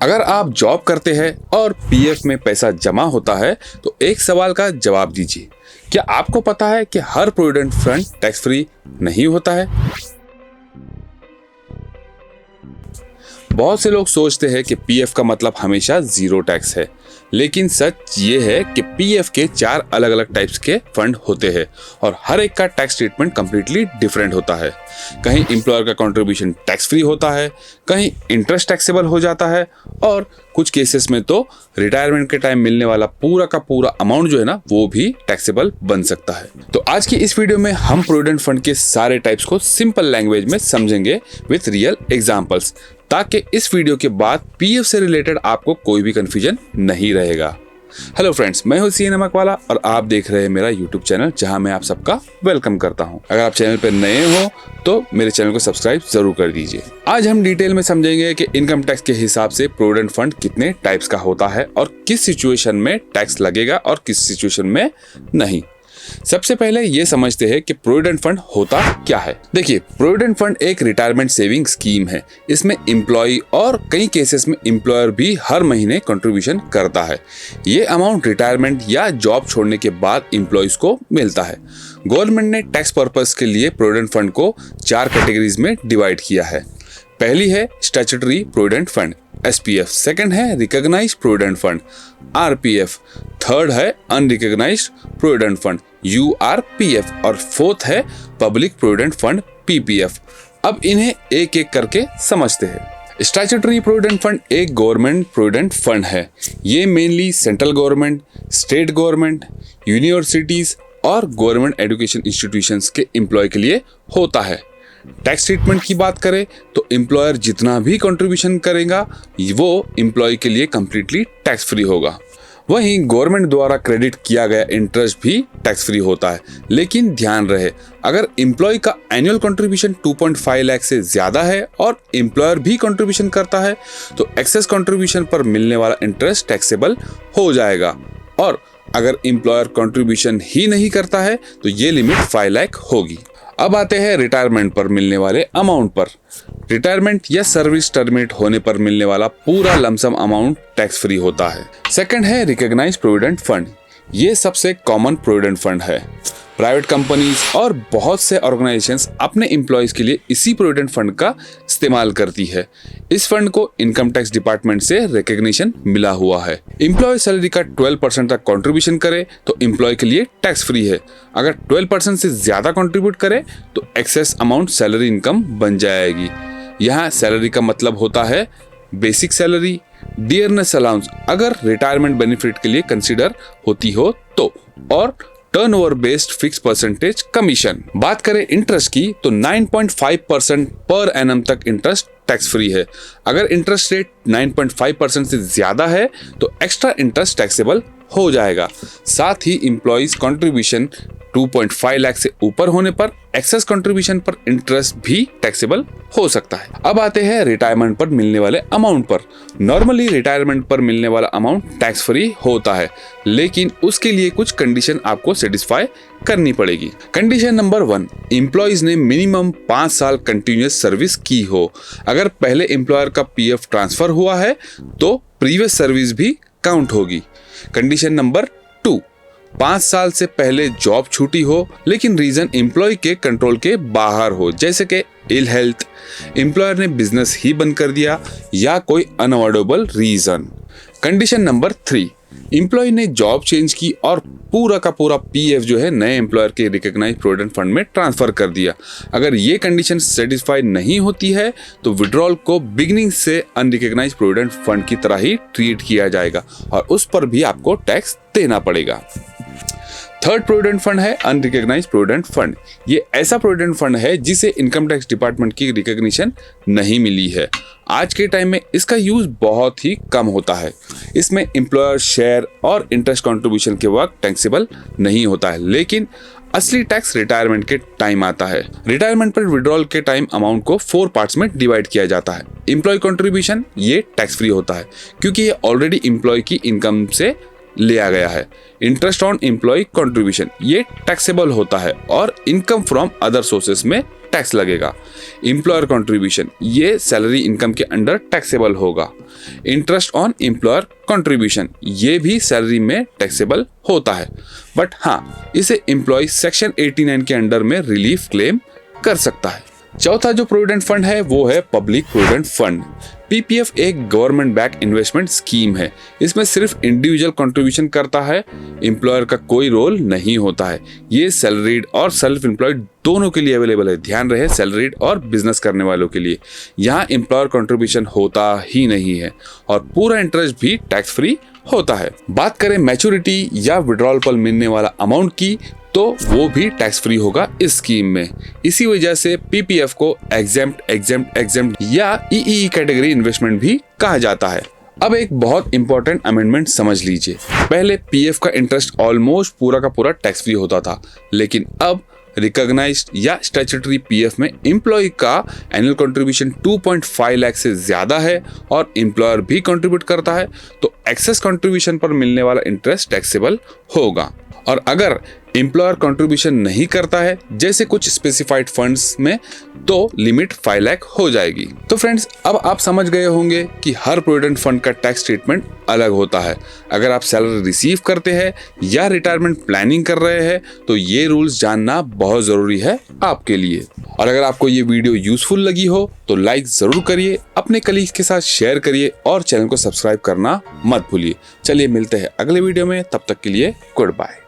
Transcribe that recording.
अगर आप जॉब करते हैं और पीएफ में पैसा जमा होता है तो एक सवाल का जवाब दीजिए, क्या आपको पता है कि हर प्रोविडेंट फंड टैक्स फ्री नहीं होता है? बहुत से लोग सोचते हैं कि पीएफ का मतलब हमेशा जीरो टैक्स है, लेकिन सच ये है कि पीएफ के 4 अलग अलग टाइप्स के फंड होते हैं और हर एक का टैक्स ट्रीटमेंट कंप्लीटली डिफरेंट होता है। कहीं एम्प्लॉयर का कंट्रीब्यूशन टैक्स फ्री होता है, कहीं इंटरेस्ट टैक्सेबल हो जाता है और कुछ केसेस में तो रिटायरमेंट के टाइम मिलने वाला पूरा का पूरा अमाउंट जो है ना वो भी टैक्सेबल बन सकता है। तो आज की इस वीडियो में हम प्रोविडेंट फंड के सारे टाइप्स को सिंपल लैंग्वेज में समझेंगे विथ रियल एग्जांपल्स, ताकि इस वीडियो के बाद पीएफ से रिलेटेड आपको कोई भी कंफ्यूजन नहीं रहेगा। हेलो फ्रेंड्स, मैं हूं सी नमक वाला और आप देख रहे हैं मेरा यूट्यूब चैनल, जहां मैं आप सबका वेलकम करता हूं। अगर आप चैनल पर नए हो तो मेरे चैनल को सब्सक्राइब जरूर कर दीजिए। आज हम डिटेल में समझेंगे कि इनकम टैक्स के हिसाब से प्रोविडेंट फंड कितने टाइप्स का होता है और किस सिचुएशन में टैक्स लगेगा और किस सिचुएशन में नहीं। सबसे पहले ये समझते हैं कि प्रोविडेंट फंड होता क्या है। देखिए, प्रोविडेंट फंड एक रिटायरमेंट सेविंग स्कीम है। इसमें एम्प्लॉय और कई केसेस में एम्प्लॉयर भी हर महीने कंट्रीब्यूशन करता है। ये अमाउंट रिटायरमेंट या जॉब छोड़ने के बाद एम्प्लॉयज को मिलता है। गवर्नमेंट ने टैक्स पर्पस के लिए प्रोविडेंट फंड को 4 कैटेगरीज में डिवाइड किया है। पहली है statutory provident fund SPF, second है recognised provident fund RPF, third है अनरिकॉग्नाइज्ड प्रोविडेंट फंड URPF और फोर्थ है पब्लिक प्रोविडेंट फंड PPF। अब इन्हें एक एक करके समझते हैं। स्टैट्यूटरी प्रोविडेंट फंड एक गवर्नमेंट प्रोविडेंट फंड है। ये mainly central government, state government, universities और गवर्नमेंट एजुकेशन इंस्टीट्यूशंस के एम्प्लॉय के लिए होता है। टैक्स ट्रीटमेंट की बात करें तो एम्प्लॉयर जितना भी कंट्रीब्यूशन करेगा वो एम्प्लॉय के लिए कंप्लीटली टैक्स फ्री होगा। वहीं गवर्नमेंट द्वारा क्रेडिट किया गया इंटरेस्ट भी टैक्स फ्री होता है। लेकिन ध्यान रहे, अगर एम्प्लॉय का एनुअल कंट्रीब्यूशन 2.5 लाख से ज्यादा है और एम्प्लॉयर भी कंट्रीब्यूशन करता है तो एक्सेस कंट्रीब्यूशन पर मिलने वाला इंटरेस्ट टैक्सेबल हो जाएगा, और अगर एम्प्लॉयर कंट्रीब्यूशन ही नहीं करता है तो ये लिमिट 5 लाख होगी। अब आते हैं रिटायरमेंट पर मिलने वाले अमाउंट पर। रिटायरमेंट या सर्विस टर्मिनेट होने पर मिलने वाला पूरा लमसम अमाउंट टैक्स फ्री होता है। सेकंड है रिकॉग्नाइज्ड प्रोविडेंट फंड। ये सबसे कॉमन प्रोविडेंट फंड है। प्राइवेट कंपनीज और बहुत से ऑर्गेनाइजेशंस अपने एम्प्लॉयज के लिए इसी प्रोविडेंट फंड का इस्तेमाल करती है। इस फंड को इनकम टैक्स डिपार्टमेंट से रिकॉग्निशन मिला हुआ है। एम्प्लॉय सैलरी का 12% तक कंट्रीब्यूशन करे तो एम्प्लॉय के लिए टैक्स फ्री है। अगर 12% से ज्यादा कंट्रीब्यूट करे तो एक्सेस अमाउंट सैलरी इनकम बन जाएगी। यहाँ सैलरी का मतलब होता है बेसिक सैलरी, डियरनेस अलाउंस अगर रिटायरमेंट बेनिफिट के लिए कंसिडर होती हो तो, और turnover based fix percentage commission. बात करें इंटरेस्ट की तो 9.5% पर एनम तक इंटरेस्ट टैक्स फ्री है। अगर इंटरेस्ट रेट 9.5% से ज्यादा है तो एक्स्ट्रा इंटरेस्ट टैक्सेबल हो जाएगा। साथ ही एम्प्लॉइज कंट्रीब्यूशन 2.5 लाख से ऊपर होने पर एक्सेस कंट्रीब्यूशन पर इंटरेस्ट भी टैक्सेबल हो सकता है। अब आते हैं रिटायरमेंट पर मिलने वाले अमाउंट पर। नॉर्मली रिटायरमेंट पर मिलने वाला अमाउंट टैक्स फ्री होता है, लेकिन उसके लिए कुछ कंडीशन आपको सेटिस्फाई करनी पड़ेगी। कंडीशन नंबर 1, एम्प्लॉइज ने मिनिमम 5 साल कंटिन्यूअस सर्विस की हो। अगर पहले एम्प्लॉयर का पीएफ ट्रांसफर हुआ है तो प्रीवियस सर्विस भी काउंट होगी। कंडीशन नंबर 2, 5 साल से पहले जॉब छूटी हो लेकिन रीजन एम्प्लॉय के कंट्रोल के बाहर हो, जैसे कि इल हेल्थ, एम्प्लॉयर ने बिजनेस ही बंद कर दिया या कोई unavoidable reason. Condition number 3, employ ने जॉब चेंज की और पूरा का पूरा पीएफ जो है नए एम्प्लॉयर के रिकॉग्नाइज्ड प्रोविडेंट फंड में ट्रांसफर कर दिया। अगर ये कंडीशन सेटिस्फाई नहीं होती है तो विड्रॉल को बिगिनिंग से अनरिकॉग्नाइज्ड प्रोविडेंट फंड की तरह ही ट्रीट किया जाएगा और उस पर भी आपको टैक्स देना पड़ेगा। थर्ड प्रोविडेंट फंड है अनरिकॉग्नाइज्ड प्रोविडेंट फंड। ये ऐसा प्रोविडेंट फंड है जिसे इनकम टैक्स डिपार्टमेंट की रिकॉग्निशन नहीं मिली है। आज के टाइम में इसका यूज बहुत ही कम होता है। इसमें एम्प्लॉयर शेयर और इंटरेस्ट कंट्रीब्यूशन के वक्त टैक्सेबल नहीं होता है, लेकिन असली टैक्स रिटायरमेंट के टाइम आता है। रिटायरमेंट पर विड्रॉल के टाइम अमाउंट को 4 पार्ट्स में डिवाइड किया जाता है। एम्प्लॉय कंट्रीब्यूशन ये टैक्स फ्री होता है क्योंकि ये ऑलरेडी एम्प्लॉय की इनकम से लिया गया है। इंटरेस्ट ऑन एम्प्लॉय कंट्रीब्यूशन ये टैक्सेबल होता है और इनकम फ्रॉम अदर सोर्सेस में टैक्स लगेगा। एम्प्लॉयर कंट्रीब्यूशन, ये सैलरी इनकम के अंडर टैक्सेबल होगा। इंटरेस्ट ऑन एम्प्लॉयर कंट्रीब्यूशन, ये भी सैलरी में टैक्सेबल होता है, बट हाँ, इसे एम्प्लॉय सेक्शन 89 के अंडर में रिलीफ क्लेम कर सकता है। चौथा जो प्रोविडेंट फंड है वो है पब्लिक प्रोविडेंट फंड। पीपीएफ एक गवर्नमेंट बैक इन्वेस्टमेंट स्कीम है। इसमें सिर्फ इंडिविजुअल कंट्रीब्यूशन करता है, एम्प्लॉयर का कोई रोल नहीं होता है। ये सैलरीड और सेल्फ एम्प्लॉयड दोनों के लिए अवेलेबल है। ध्यान रहे, सैलरीड और बिजनेस करने वालों के लिए। यहाँ एम्प्लॉयर कंट्रीब्यूशन होता ही नहीं है और पूरा इंटरेस्ट भी टैक्स फ्री होता है। बात करें मैच्योरिटी या विड्रॉल पर मिलने वाला अमाउंट की, तो वो भी टैक्स फ्री होगा इस स्कीम में। इसी वजह से पीपीएफ को एग्जेम्प्ट या ईई कैटेगरी इन्वेस्टमेंट भी कहा जाता है। अब एक बहुत इंपॉर्टेंट अमेंडमेंट समझ लीजिए। पहले पीएफ का इंटरेस्ट ऑलमोस्ट पूरा का पूरा टैक्स फ्री होता था, लेकिन अब रिकॉग्नाइज्ड या स्टैट्यूटरी पीएफ में एम्प्लॉय का एनुअल कंट्रीब्यूशन 2.5 लाख से ज्यादा है और एम्प्लॉयर भी कंट्रीब्यूट करता है, तो एक्सेस कंट्रीब्यूशन पर मिलने वाला इंटरेस्ट टैक्सेबल होगा। और अगर एम्प्लॉयर कंट्रीब्यूशन नहीं करता है, जैसे कुछ स्पेसिफाइड फंड्स में, तो लिमिट 5 लाख हो जाएगी। तो फ्रेंड्स, अब आप समझ गए होंगे कि हर प्रोविडेंट फंड का टैक्स ट्रीटमेंट अलग होता है। अगर आप सैलरी रिसीव करते हैं या रिटायरमेंट प्लानिंग कर रहे हैं, तो ये रूल्स जानना बहुत जरूरी है आपके लिए। और अगर आपको ये वीडियो यूजफुल लगी हो तो लाइक जरूर करिए, अपने कलीग्स के साथ शेयर करिए और चैनल को सब्सक्राइब करना मत भूलिए। चलिए मिलते हैं अगले वीडियो में, तब तक के लिए गुड बाय।